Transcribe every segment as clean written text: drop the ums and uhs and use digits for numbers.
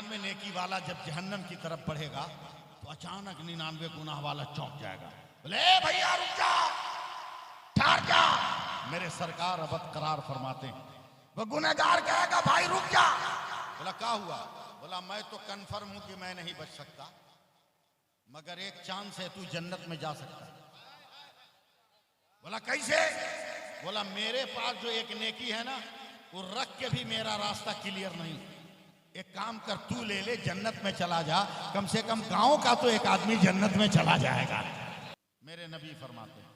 99 नेकी वाला जब जहन्नम की तरफ बढ़ेगा तो अचानक 99 गुनाह वाला चौंक जाएगा, बोले भैया रुक जा, ठहर जा। मेरे सरकार अबद करार फरमाते हैं, वो गुनहगार कहेगा भाई रुक जा। बोला क्या हुआ? बोला मैं तो कन्फर्म हूं कि मैं नहीं बच सकता, मगर एक चांस है तू जन्नत में जा सकता है। बोला कैसे? बोला मेरे पास जो एक नेकी है ना, वो रख के भी मेरा रास्ता क्लियर नहीं। एक काम कर, तू ले ले, जन्नत में चला जा, कम से कम गांव का तो एक आदमी जन्नत में चला जाएगा। मेरे नबी फरमाते हैं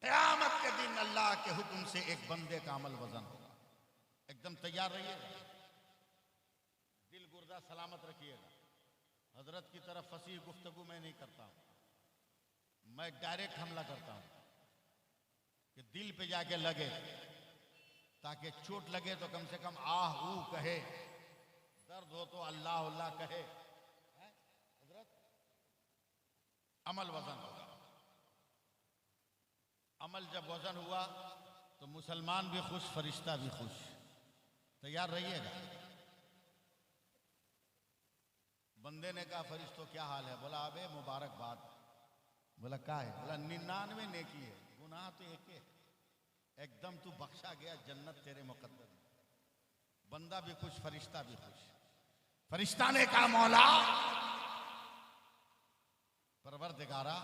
क़यामत के दिन अल्लाह के हुक्म से एक बंदे का अमल वजन होगा। एकदम तैयार रहिएगा, दिल गुर्दा सलामत रखिएगा। हजरत की तरफ फसीह गुफ्तगू मैं नहीं करता हूं, मैं डायरेक्ट हमला करता हूं कि दिल पे जाके लगे, ताकि चोट लगे तो कम से कम आह ऊ कहे, दर्द हो तो अल्लाह अल्लाह कहे। हजरत अमल वजन होगा। अमल जब वजन हुआ तो मुसलमान भी खुश, फरिश्ता भी खुश। तैयार रहिएगा। बंदे ने कहा फरिश्तों क्या हाल है? बोला अबे मुबारकबाद। बोला क्या है? बोला 99 नेकी है, गुनाह तो एक है, एकदम तू बख्शा गया, जन्नत तेरे मुकद्दर में। बंदा भी खुश, फरिश्ता भी खुश। फरिश्ता ने कहा मौला परवरदिगारा,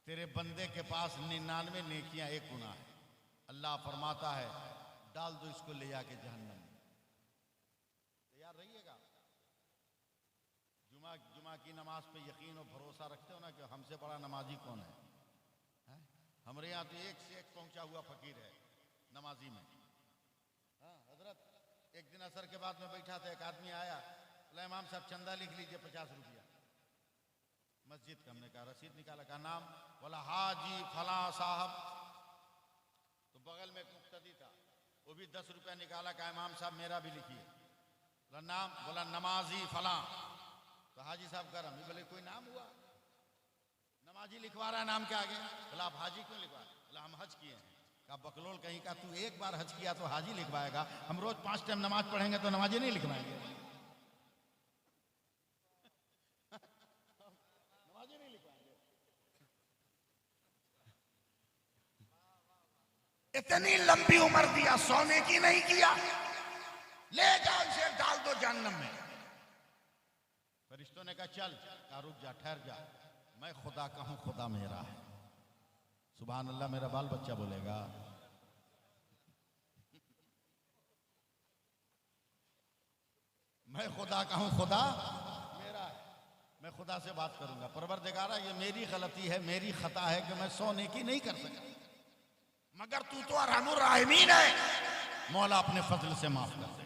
तेरे बंदे के पास 99 नेकियां, एक गुनाह है। अल्लाह फरमाता है डाल दो इसको ले जाके जहन्नम में। तैयार रहिएगा। जुमा की नमाज पे यकीन और भरोसा रखते हो ना कि हमसे बड़ा नमाजी कौन है? हमारे यहाँ तो एक से एक पहुंचा हुआ फकीर है नमाजी में। हाँ हजरत, एक दिन असर के बाद में बैठा था, एक आदमी आया, बोला इमाम साहब चंदा लिख लीजिए 50 रुपया मस्जिद का। हमने कहा रसीद निकाला, कहा नाम? बोला हाजी फला साहब। तो बगल में एक मुक्तदी था, वो भी 10 रुपया निकाला, कहा इमाम साहब मेरा भी लिखिए। बोला नाम? बोला नमाजी फला। तो हाजी साहब गरम, बोले कोई नाम हुआ? नमाजी लिखवा रहा है नाम के आगे। बोला आप हाजी क्यों लिखवा? बोला हम हज किए हैं। कहा बकलोल कहीं का, तू एक बार हज किया तो हाजी लिखवाएगा, हम रोज 5 टाइम नमाज पढ़ेंगे तो नमाजी नहीं लिखवाएंगे। नमाजी नहीं लिखवाएंगे। इतनी लंबी उम्र दिया, सोने की नहीं किया, ले जाओ इसे डाल दो जहन्नम में। फरिश्तों ने कहा चल। कहा रुक जा, ठहर जा, मैं खुदा का हूं, खुदा मेरा है। सुभान अल्लाह, मेरा बाल बच्चा बोलेगा। मैं खुदा का हूं, खुदा मेरा है। मैं खुदा से बात करूंगा, परवरदिगारा ये मेरी गलती है, मेरी खता है कि मैं 100 नेकी नहीं कर सका, मगर तू तो अरहमुर राहिमीन है, मौला अपने फजल से माफ कर दे।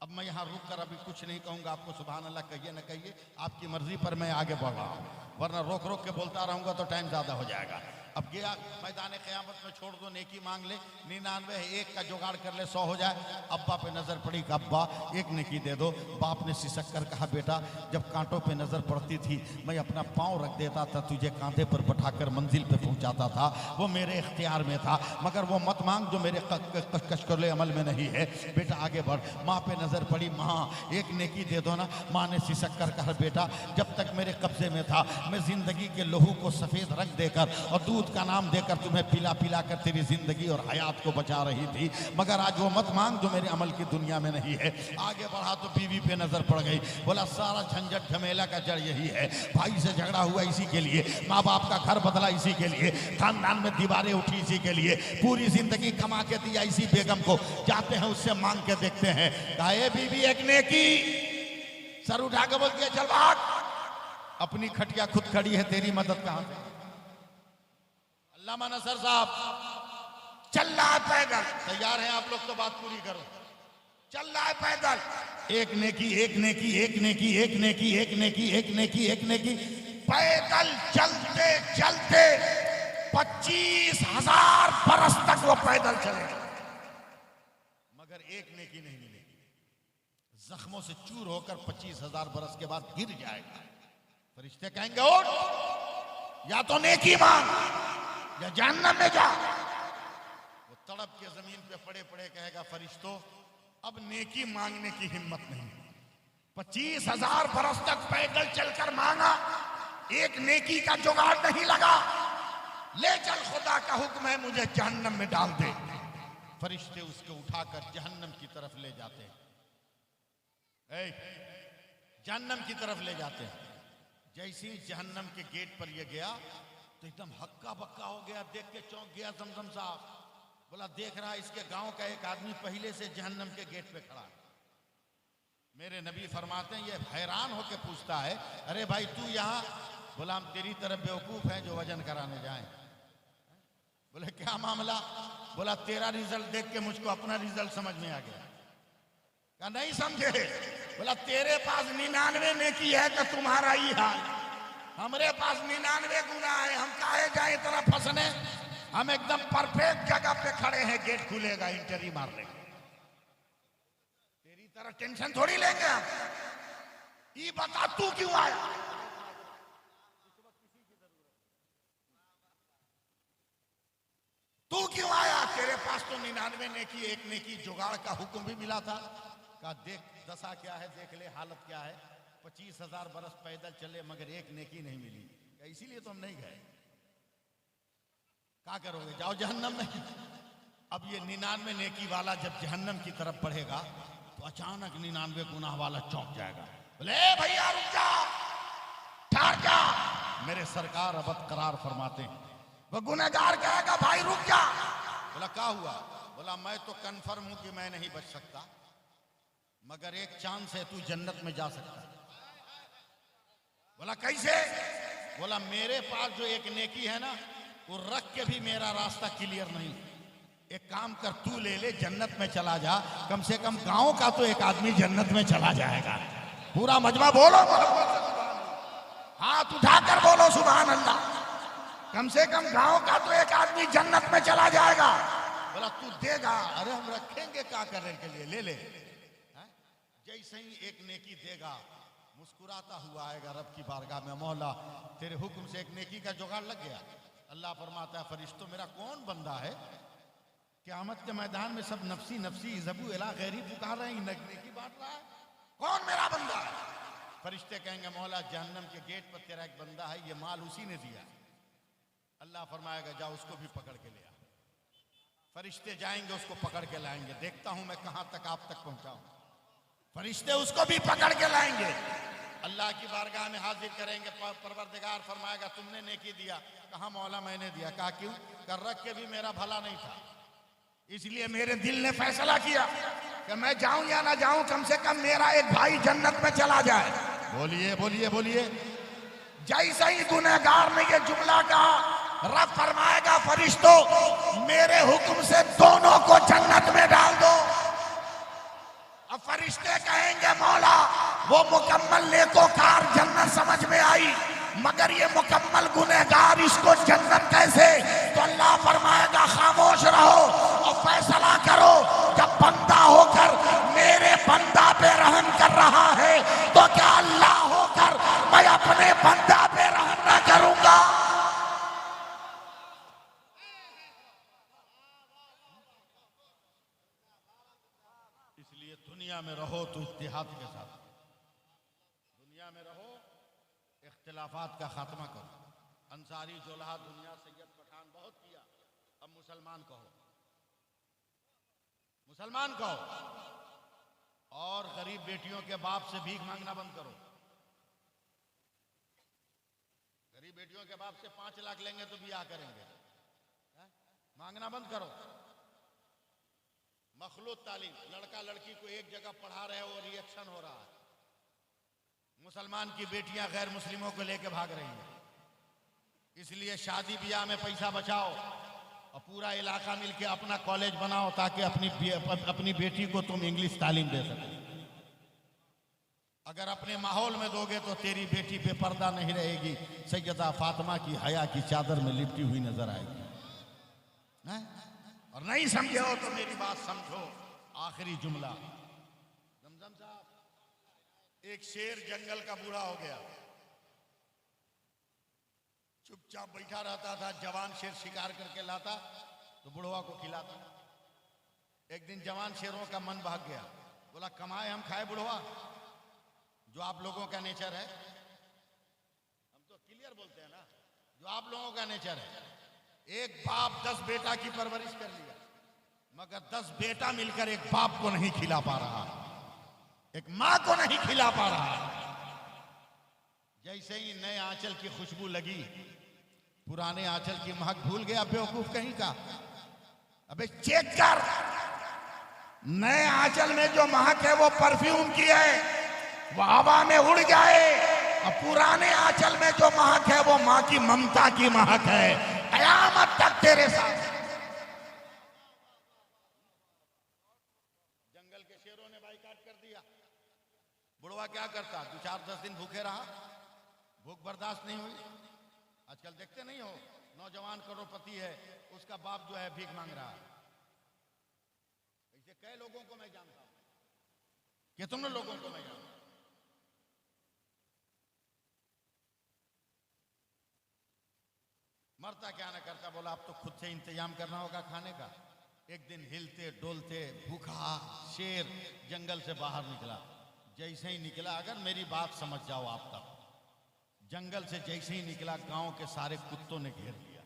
अब मैं यहाँ रुक कर अभी कुछ नहीं कहूंगा आपको, सुभान अल्लाह कहिए न कहिए, आपकी मर्जी पर मैं आगे बढ़ रहा हूँ, वरना रोक रोक के बोलता रहूंगा तो टाइम ज्यादा हो जाएगा। अब गया मैदान क़यामत में छोड़ दो, नेकी मांग ले, 99 है, एक का जुगाड़ कर ले, 100 हो जाए। अब्बा पे नजर पड़ी कि अब्बा एक नेकी दे दो। बाप ने सिसक कर कहा बेटा जब कांटों पे नजर पड़ती थी मैं अपना पाँव रख देता था, तुझे कांधे पर बैठाकर मंजिल पे पहुंचाता था, वो मेरे इख्तियार में था, मगर वो मत मांग जो मेरे कशकले अमल में नहीं है। बेटा आगे बढ़। माँ पे नजर पड़ी, माँ एक नेकी दे दो ना। माँ ने सिसक कर कहा बेटा जब तक मेरे कब्जे में था मैं जिंदगी के लहू को सफेद रंग देकर और दूध का नाम देकर तुम्हें पिला पिला कर तेरी जिंदगी और हयात को बचा रही थी, मगर आज वो मत मांग जो मेरे अमल की दुनिया में नहीं है। आगे बढ़ा तो बीवी पे नजर पड़ गई। बोला सारा झंझट झमेला का जड़ यही है, भाई से झगड़ा हुआ इसी के लिए, माँ बाप का घर बदला इसी के लिए, खानदान में दीवारें उठी इसी के लिए, पूरी जिंदगी कमा के दिया इसी बेगम को, जाते हैं उससे मांग के देखते हैं। कहा बीवी एक नेकी, सर उठा के बोलती है चल भाग, अपनी खटिया खुद खड़ी है, तेरी मदद कहां से? अल्लामा नसर साहब चल रहा है पैदल, तैयार हैं आप लोग तो बात पूरी करो। चल रहा है पैदल, एक नेकी एक नेकी एक नेकी एक नेकी एक नेकी एक नेकी एक नेकी, पैदल चलते चलते 25,000 बरस तक वो पैदल चले, मगर एक नेकी नहीं मिलेगी। जख्मों से चूर होकर 25,000 बरस के बाद गिर जाएगा। फरिश्ते कहेंगे उठ, या तो नेकी मांग या जहन्नम में जा। वो तड़प के जमीन पे पड़े पड़े कहेगा फरिश्तों अब नेकी मांगने की हिम्मत नहीं, 25,000 बरस तक पैदल चलकर मांगा, एक नेकी का जुगाड़ नहीं लगा। ले चल, खुदा का हुक्म है, मुझे जहन्नम में डाल दे। फरिश्ते उसको उठाकर जहन्नम की तरफ ले जाते हैं, जहन्नम की तरफ ले जाते हैं। जैसे ही जहन्नम के गेट पर ये गया तो एकदम हक्का बक्का हो गया, देख के चौंक गया जमजम साहब। बोला देख रहा इसके गांव का एक आदमी पहले से जहन्नम के गेट पे खड़ा है। मेरे नबी फरमाते हैं, ये हैरान होके पूछता है, अरे भाई तू यहाँ? बोला हम तेरी तरफ बेवकूफ हैं जो वजन कराने जाएं। बोले क्या मामला? बोला तेरा रिजल्ट देख के मुझको अपना रिजल्ट समझ में आ गया। क्या नहीं समझे? बोला तेरे पास 99 नेकी है तो तुम्हारा ही हाल, हमारे पास 99 गुना है, हम काहे जाए इतना फंसने? हम एकदम परफेक्ट जगह पे खड़े हैं, गेट खुलेगा इंटरी मार लेंगे, तेरी तरह टेंशन थोड़ी लेंगे हम। ये बता तू क्यों आया? तू क्यों आया? तेरे पास तो 99 नेकी, एक नेकी जुगाड़ का हुक्म भी मिला था। कहा देख दशा क्या है, देख ले हालत क्या है। 25,000 बरस पैदल चले मगर एक नेकी नहीं मिली, इसीलिए तो हम नहीं गए। क्या करोगे? जाओ जहन्नम में। अब ये 99 नेकी वाला जब जहन्नम की तरफ बढ़ेगा तो अचानक 99 गुनाह वाला चौंक जाएगा। बोले भैया रुक जा, ठहर जा। मेरे सरकार अब करार फरमाते हैं, वो गुनहगार कहेगा भाई रुक जा। बोला क्या हुआ? बोला मैं तो कन्फर्म हूं कि मैं नहीं बच सकता, मगर एक चांस है, तू जन्नत में जा सकता है। बोला कैसे? बोला मेरे पास जो एक नेकी है ना, वो रख के भी मेरा रास्ता क्लियर नहीं। एक काम कर, तू ले ले, जन्नत में चला जा, कम से कम गांव का तो एक आदमी जन्नत में चला जाएगा। पूरा मजमा बोलो, हाथ उठाकर बोलो सुभान अल्लाह। कम से कम गांव का तो एक आदमी जन्नत में चला जाएगा। बोला तू देगा? अरे हम रखेंगे क्या करने के लिए, ले ले। जैसे ही एक नेकी देगा, मुस्कुराता हुआ आएगा रब की बारगाह में, मौला तेरे हुक्म से एक नेकी का जुगाड़ लग गया। अल्लाह फरमाता है, फरिश्तों मेरा कौन बंदा है? क़यामत के मैदान में सब नफसी नफसी ज़बू इला गैरी पुकार रहे हैं, नेकी बांट रहा है, कौन मेरा बंदा है? फरिश्ते कहेंगे मौला जहन्नम के गेट पर तेरा एक बंदा है, ये माल उसी ने दिया। अल्लाह फरमाएगा जाओ उसको भी पकड़ के ले आ। फरिश्ते जाएंगे उसको पकड़ के लाएंगे, देखता हूं मैं कहां तक आप तक पहुंचाऊं। फरिश्ते उसको भी पकड़ के लाएंगे, अल्लाह की बारगाह में हाजिर करेंगे। परवरदिगार फरमाएगा तुमने नेकी दिया? कहा मौला मैंने दिया। कहा क्यों? कर रख के भी मेरा भला नहीं था, इसलिए मेरे दिल ने फैसला किया कि मैं जाऊं या ना जाऊं, कम से कम मेरा एक भाई जन्नत में चला जाए। बोलिए बोलिए बोलिए। जैसे ही गुनहगार ने ये जुमला कहा, रब फरमाएगा फरिश्तों मेरे हुक्म से दोनों को जन्नत में डाल दो। अब फरिश्ते कहेंगे मौला वो मुकम्मल नेकोकार जन्नत समझ में आई, मगर ये मुकम्मल गुनहगार, इसको जन्नत कैसे? तो अल्लाह फरमाएगा खामोश रहो और फैसला करो। जब बंदा होकर मेरे बंदा पे रहम कर रहा है तो क्या अल्लाह होकर मैं अपने बंदा पे रहम ना करूंगा? इसलिए दुनिया में रहो तो इत्तेहाद के साथ, दुनिया में रहो, इख्तिलाफात का खात्मा करो। अंसारी जोलहा दुनिया सैयद पठान बहुत किया, अब मुसलमान कहो, मुसलमान कहो। और गरीब बेटियों के बाप से भीख मांगना बंद करो। गरीब बेटियों के बाप से 5 लाख लेंगे तो ब्याह करेंगे, मांगना बंद करो। मखलूत तालीम, लड़का लड़की को एक जगह पढ़ा रहे हो, रिएक्शन हो रहा है। मुसलमान की बेटियां गैर मुस्लिमों को लेकर भाग रही हैं, इसलिए शादी ब्याह में पैसा बचाओ और पूरा इलाका मिलके अपना कॉलेज बनाओ ताकि अपनी बेटी को तुम इंग्लिश तालीम दे सको। अगर अपने माहौल में दोगे तो तेरी बेटी बेपर्दा नहीं रहेगी, सैयदा फातिमा की हया की चादर में लिपटी हुई नजर आएगी। और नहीं समझे हो तो मेरी बात समझो। आखिरी जुमला, जमजम साहब, एक शेर जंगल का बूढ़ा हो गया, चुपचाप बैठा रहता था। जवान शेर शिकार करके लाता तो बुढ़वा को खिलाता। एक दिन जवान शेरों का मन भाग गया, बोला कमाए हम खाए बुढ़वा, जो आप लोगों का नेचर है, हम तो क्लियर बोलते हैं ना, जो आप लोगों का नेचर है, एक बाप 10 बेटा की परवरिश कर लिया, मगर 10 बेटा मिलकर एक बाप को नहीं खिला पा रहा, एक मां को नहीं खिला पा रहा। जैसे ही नए आंचल की खुशबू लगी, पुराने आंचल की महक भूल गया बेवकूफ कहीं का। अबे चेक कर, नए आंचल में जो महक है वो परफ्यूम की है, वो हवा में उड़ जाए, और पुराने आंचल में जो महक है वो मां की ममता की महक है, कयामत तक तेरे साथ। जंगल के शेरों ने बाइकाट कर दिया, बुढ़वा क्या करता, 2-4-10 दिन भूखे रहा, भूख बर्दाश्त नहीं हुई। आजकल देखते नहीं हो, नौजवान करोड़पति है, उसका बाप जो है भीख मांग रहा है। ऐसे कई लोगों को मैं जानता हूं, कितने लोगों को मैं जानता हूं। मरता क्या ना करता, बोला अब तो खुद से इंतजाम करना होगा खाने का। एक दिन हिलते डोलते भूखा शेर जंगल से बाहर निकला। जैसे ही निकला, अगर मेरी बात समझ जाओ आप तब, जंगल से जैसे ही निकला, गांव के सारे कुत्तों ने घेर लिया।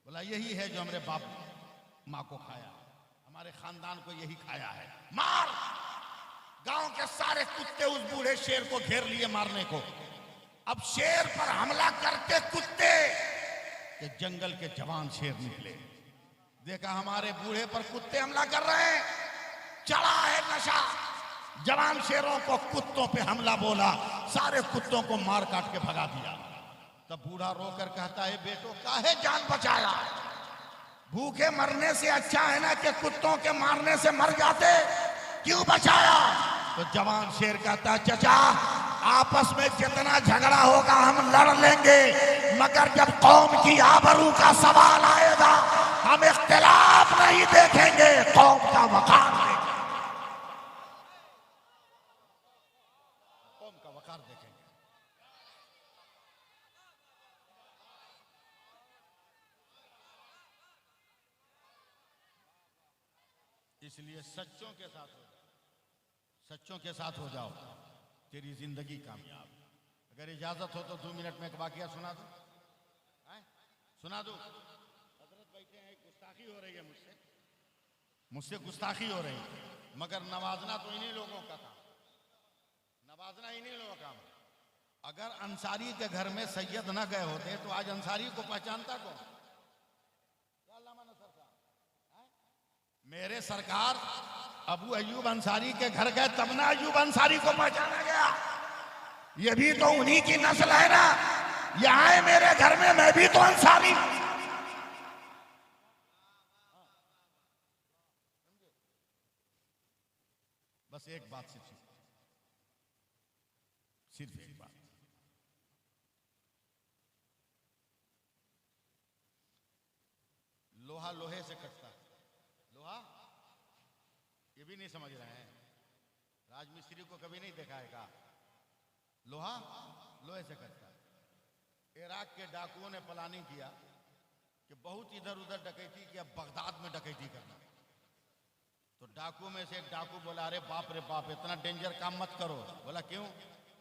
बोला यही है जो हमारे बाप माँ को खाया, हमारे खानदान को यही खाया है, मार। गांव के सारे कुत्ते उस बूढ़े शेर को घेर लिए मारने को। अब शेर पर हमला करते कुत्ते कि जंगल के जवान शेर निकले, देखा हमारे बूढ़े पर कुत्ते हमला कर रहे हैं, चढ़ा है नशा। जवान शेरों को कुत्तों पे हमला बोला, सारे कुत्तों को मार काट के भगा दिया। तब बूढ़ा रोकर कहता है, बेटो काहे जान बचाया, भूखे मरने से अच्छा है ना कि कुत्तों के मारने से मर जाते, क्यों बचाया। तो जवान शेर कहता है, चचा आपस में जितना झगड़ा होगा हम लड़ लेंगे, मगर जब कौम की आबरू का सवाल आएगा हम इख्तिलाफ नहीं देखेंगे, कौम का वकार देखेंगे, कौम का वकार देखेंगे। इसलिए सच्चों के साथ हो जाओ, सच्चों के साथ हो जाओ, तेरी जिंदगी कामयाब। अगर इजाजत हो तो 2 मिनट में एक वाकया सुना दूं, सुना दूं। हजरत बैठे हैं, गुस्ताखी हो रही है मुझसे गुस्ताखी हो रही है, मगर नवाजना तो इन्हीं लोगों का काम, नवाजना इन्हीं लोगों का काम। अगर अंसारी के घर में सैयद न गए होते तो आज अंसारी को पहचानता कौन। मेरे सरकार अबू अयूब अंसारी के घर गए, तब ना अयूब अंसारी को पहचाना गया। ये भी तो उन्हीं की नस्ल है ना, यहाँ है मेरे घर में, मैं भी तो अंसारी। बस एक बात, सिर्फ एक बात, लोहा लोहे से कटता है, लोहा ये भी नहीं समझ रहे हैं, राजमिस्त्री को कभी नहीं देखा है का, लोहा लोहे से कटता है। इराक के डाकुओं ने प्लानिंग किया कि बहुत इधर उधर डकैती कि अब बगदाद में डकैती करना। तो डाकू में से एक डाकू बोला, अरे बाप रे बाप, इतना डेंजर काम मत करो। बोला क्यों।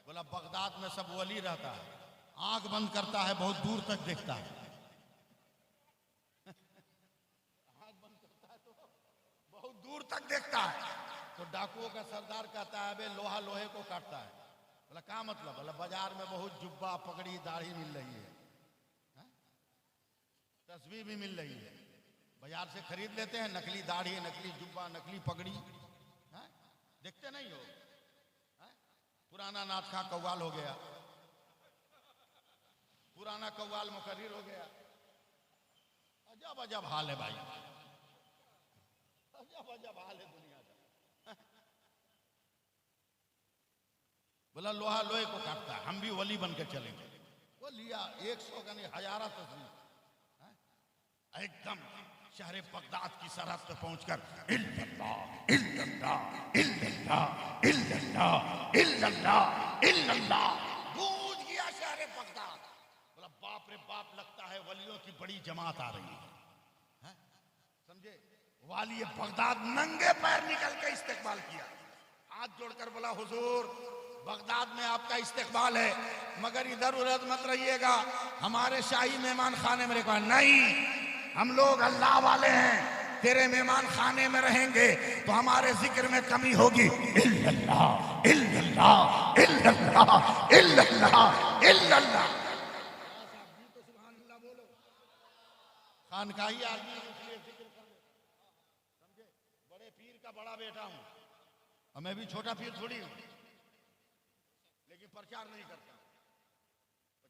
बोला बगदाद में सब वली रहता है, आंख बंद करता है बहुत दूर तक देखता है आंख बंद करता है तो बहुत दूर तक देखता है। तो डाकुओं का सरदार कहता है, अबे लोहा लोहे को काटता है। बोला क्या मतलब। बोला बाजार में बहुत जुब्बा पगड़ी दाढ़ी मिल रही है, तस्वीर भी मिल रही है, बाजार से खरीद लेते हैं, नकली दाढ़ी, नकली जुब्बा, नकली पगड़ी, देखते नहीं हो। पुराना नाथ खां कव्वाल हो गया, पुराना कव्वाल मुकर्रिर हो गया। अजब अजब हाल है भाई, अजब अजब हाल है दुनिया का। बोला लोहा लोहे को काटता है, हम भी वली बन के चलेंगे। वो लिया 100 का नहीं, हजारा तस्वीर, एकदम शहर बगदाद की सरहद पे पहुंचकर इल्लल्लाह इल्लल्लाह इल्लल्लाह इल्लल्लाह इल्लल्लाह इल्लल्लाह गूंज गया शहर बगदाद। बोला बाप रे बाप, लगता है वलियों की बड़ी जमात आ रही है, समझे। वाली बगदाद नंगे पैर निकल के इस्तेकबाल किया, हाथ जोड़कर बोला हुजूर बगदाद बगदाद में आपका इस्तेकबाल है, मगर इधर उधर मत रहिएगा, हमारे शाही मेहमान खाने में रखा। नहीं, हम लोग अल्लाह वाले हैं, तेरे मेहमान खाने में रहेंगे तो हमारे जिक्र में कमी होगी। इल्लल्लाह इल्लल्लाह इल्लल्लाह इल्लल्लाह इल्लल्लाह। खानकाही आदमी इसलिए जिक्र कर ले, समझे? बड़े पीर का बड़ा बेटा हूं और मैं भी छोटा पीर थोड़ी हूं, लेकिन प्रचार नहीं करता।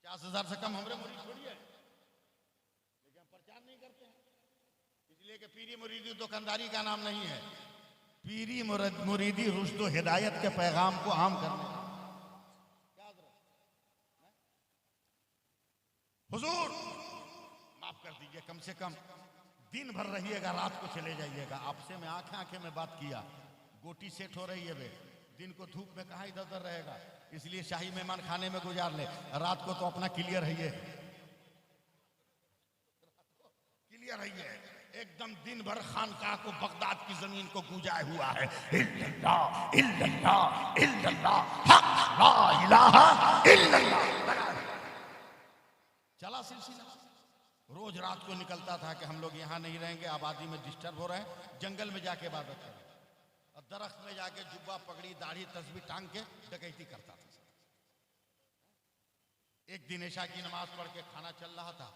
50,000 से कम हमरे मुरीद थोड़ी है, लेकिन हम प्रचार नहीं करते हैं, इसलिए कि पीरी मुरीदी दुकानदारी का नाम नहीं है। पीरी मुरीदी रुश्द व हिदायत के पैगाम को आम करने का। याद रख हुजूर, माफ कर दीजिए, कम से कम दिन भर रहिएगा, रात को चले जाइएगा। आपसे मैं आंखें आंखें में बात किया, गोटी सेट हो रही है बे, दिन को धूप में कहाँ इधर उधर रहेगा, इसलिए शाही मेहमान खाने में गुजार ले, रात को तो अपना क्लियर रहिए, क्लियर रहिए एकदम। दिन भर खानकाह को, बगदाद की जमीन को गुजाए हुआ है। इल्लल्लाह इल्लल्लाह इल्लल्लाह हक ला इलाहा इल्लल्लाह। चला सिलसिला, रोज रात को निकलता था कि हम लोग यहाँ नहीं रहेंगे, आबादी में डिस्टर्ब हो रहे हैं, जंगल में जाके इबादत करें, और दरख्त में जाके जुब्बा पगड़ी दाढ़ी तस्बीह टांग के डकैती करता था। एक दिन ईशा की नमाज पढ़ के खाना चल रहा था,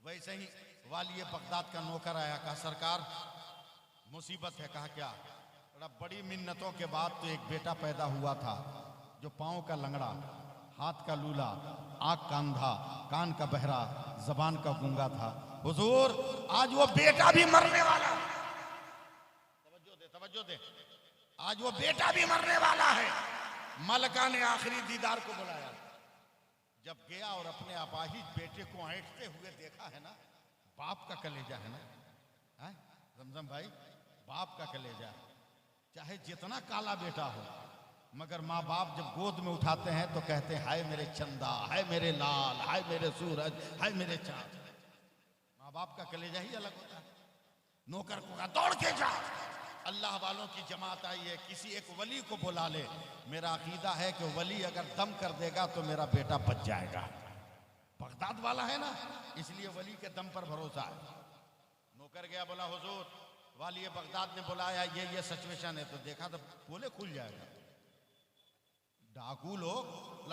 वैसे ही वाली बगदाद का नौकर आया, कहा सरकार मुसीबत है। कहा क्या? बड़ी मिन्नतों के बाद तो एक बेटा पैदा हुआ था जो पांव का लंगड़ा, हाथ का लूला, आंख का अंधा, कान का बहरा, जबान का गूंगा था। हुजूर, आज वो बेटा भी मरने वाला। तवज्जो दे, आज वो बेटा भी मरने वाला है। मलका ने आखिरी दीदार को बुलाया, जब गया और अपने अपाहिज बेटे को ऐंठते हुए देखा है ना, बाप का कलेजा है ना, है जमजम भाई, बाप का कलेजा। चाहे जितना काला बेटा हो, मगर माँ बाप जब गोद में उठाते हैं तो कहते हैं हाय मेरे चंदा, हाय मेरे लाल, हाय मेरे सूरज, हाय मेरे चांद। माँ बाप का कलेजा ही अलग होता है। नौकर को कहा दौड़ के जा, अल्लाह वालों की जमात आई है, किसी एक वली को बुला ले, मेरा अकीदा है कि वली अगर दम कर देगा तो मेरा बेटा बच जाएगा। बगदाद वाला है ना, इसलिए वली के दम पर भरोसा है। नौकर गया, बोला हुजूर वाली बगदाद ने बुलाया, ये सिचुएशन है। तो देखा तो बोले खुल जाएगा। डाकू लोग,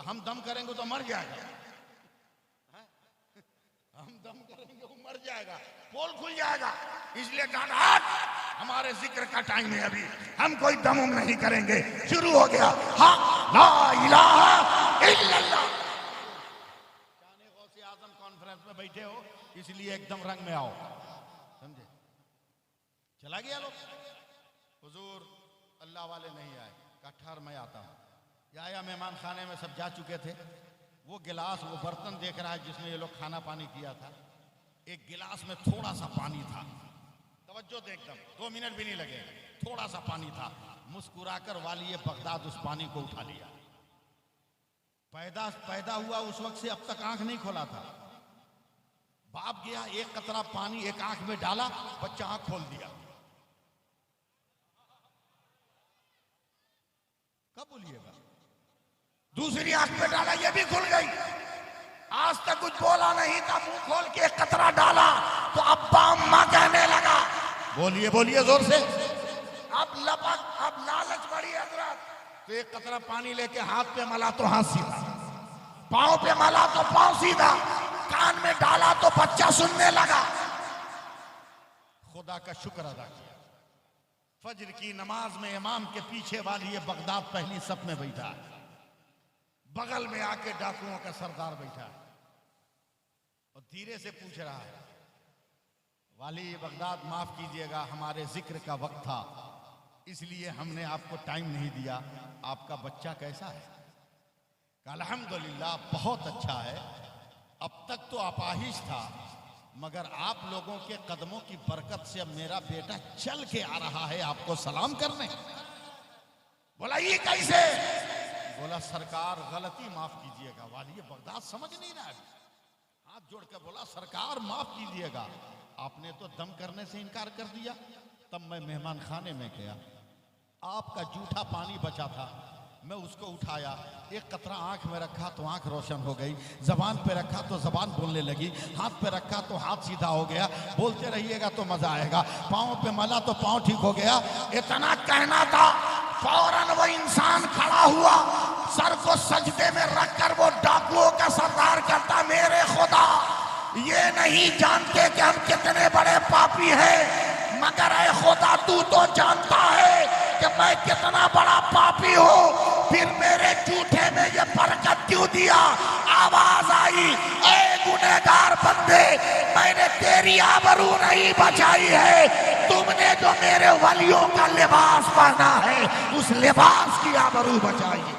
हम दम करेंगे तो मर जाएगा, हम दम करेंगे वो मर जाएगा, पोल खुल जाएगा, इसलिए डांट, हमारे जिक्र का टाइम है अभी, हम कोई दम नहीं करेंगे। शुरू हो गया, हाँ ला इलाहा इल्लल्लाह। जाने गौसे आजम कॉन्फ्रेंस में बैठे हो, इसलिए एकदम रंग में आओ, समझे? चला गया लोग। हुजूर अल्लाह वाले नहीं आए, कट्ठार मैं आता हूं। आया मेहमान खाने में, सब जा चुके थे। वो गिलास, वो बर्तन देख रहा है जिसमें ये लोग खाना पानी किया था। एक गिलास में थोड़ा सा पानी था, तवज्जो दे, एकदम 2 मिनट भी नहीं लगे, थोड़ा सा पानी था। मुस्कुराकर वाली बगदाद उस पानी को उठा लिया। पैदा हुआ उस वक्त से अब तक आंख नहीं खोला था। बाप गया, एक कतरा पानी एक आंख में डाला, बच्चा आंख खोल दिया। कब बोलिएगा? दूसरी आंख में डाला, ये भी खुल गई। आज तक कुछ बोला नहीं था, मुंह खोल के एक कतरा डाला तो अब्बा अम्मा कहने लगा। बोलिए बोलिए जोर से। अब लपक, अब लालच बड़ी हजरत। तो एक कतरा पानी लेके हाथ पे मला तो हाथ सीधा, पांव पे मला तो पांव सीधा, कान में डाला तो बच्चा सुनने लगा। खुदा का शुक्र अदा किया। फजर की नमाज में इमाम के पीछे वाली ये बगदाद पहली सफ में बैठा है, बगल में आके डाकुओं का सरदार बैठा है और धीरे से पूछ रहा है, वाली बगदाद माफ कीजिएगा, हमारे जिक्र का वक्त था इसलिए हमने आपको टाइम नहीं दिया, आपका बच्चा कैसा है? अल्हम्दुलिल्लाह बहुत अच्छा है। अब तक तो अपाहिज था, मगर आप लोगों के कदमों की बरकत से अब मेरा बेटा चल के आ रहा है आपको सलाम करने। बोला ये कैसे? बोला सरकार गलती माफ कीजिएगा। वाली बगदाद समझ नहीं रहा है, हाथ जोड़ कर बोला सरकार माफ कीजिएगा, आपने तो दम करने से इनकार कर दिया। तब मैं मेहमान खाने में गया, आपका जूठा पानी बचा था, मैं उसको उठाया, एक कतरा आंख में रखा तो आंख रोशन हो गई, जबान पे रखा तो जबान बोलने लगी, हाथ पे रखा तो हाथ सीधा हो गया। बोलते रहिएगा तो मजा आएगा। पाँव पे मला तो पाँव ठीक हो गया। इतना कहना था, फौरन वो इंसान खड़ा हुआ, सर को सजदे में रखकर वो डाकुओं का सरदार करता, मेरे खुदा ये नहीं जानते कि हम कितने बड़े पापी हैं, मगर ऐ खुदा तू तो जानता है कि मैं कितना बड़ा पापी हूँ, फिर मेरे जूठे में ये बरकत क्यों दिया। आवाज आई, ऐ गुनहगार बंदे, मैंने तेरी आबरू नहीं बचाई है, तुमने जो मेरे वलियों का लिबास पहना है उस लिबास की आबरू बचाई है,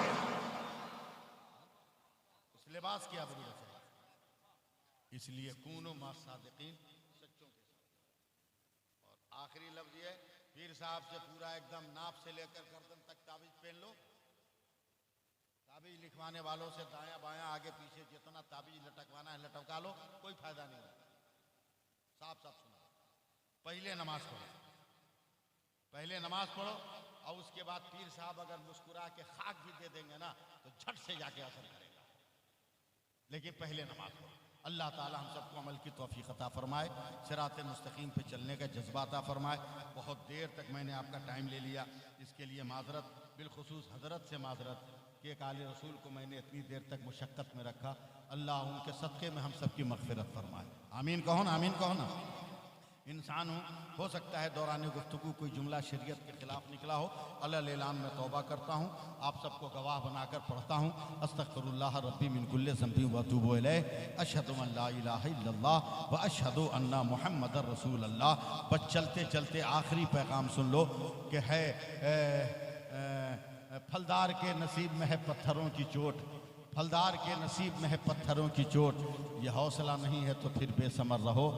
उस लिबास की आबरू बचाई। इसलिए कूनो मा सादिकीन, सच्चों के साथ। और आखिरी लफ्ज ये, पीर साहब से पूरा एकदम नाप से लेकर गर्दन तक ताबीज पहन लो। ताबीज लिखवाने वालों से दायां बायां आगे पीछे जितना ताबीज लटकवाना है लटका लो, कोई फायदा नहीं होगा। साफ साफ सुना, पहले नमाज पढ़ो, पहले नमाज पढ़ो और उसके बाद पीर साहब अगर मुस्कुरा के खाक भी दे देंगे ना तो झट से जाके असर करेगा, लेकिन पहले नमाज पढ़ो। अल्लाह ताला हम सबको अमल की तौफीक अता फरमाए, सिरात मुस्तकीम पे चलने का जज्बा अता फरमाए। बहुत देर तक मैंने आपका टाइम ले लिया, इसके लिए माजरत, बिलखुसूस हजरत से माजरत कि एक आले रसूल को मैंने इतनी देर तक मुशक्क़त में रखा। अल्लाह उनके सदक़े में हम सबकी मग़फ़िरत फरमाए। आमीन कहो ना, आमीन कहो ना। इंसान हो सकता है दौरान गुफ्तगू कोई जुमला शरीयत के खिलाफ निकला हो, अल्लाह ऐलान में तौबा करता हूँ, आप सबको गवाह बनाकर पढ़ता हूँ। अस्तग़फ़िरुल्लाह रब्बी मिन कुल्लि ज़ंबि व अतूबु इलैह, अशहदु अन ला इलाहा इल्लल्लाह व अशहदु अन्ना मुहम्मदर रसूलुल्लाह। बस चलते चलते आखिरी पैगाम सुन लो कि है फलदार के नसीब में है पत्थरों की चोट, फलदार के नसीब में है पत्थरों की चोट, ये हौसला नहीं है तो फिर बेसमर रहो।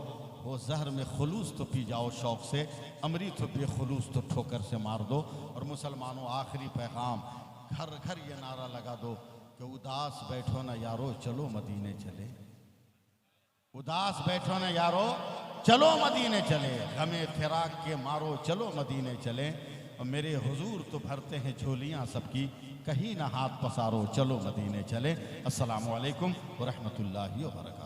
वो जहर में खुलूस तो पी जाओ शौक़ से, अमरी तो बेखुलूस तो ठोकर से मार दो। और मुसलमानों आखिरी पैगाम, घर घर ये नारा लगा दो कि उदास बैठो ना यारो चलो मदीने चले, उदास बैठो ना यारो चलो मदीने चले, गमे फिराक के मारो चलो मदीने चले। और मेरे हुजूर तो भरते हैं झोलियाँ सबकी, कहीं ना हाथ पसारो चलो मदीने चले। अस्सलामु अलैकुम व रहमतुल्लाहि व बरकातहू।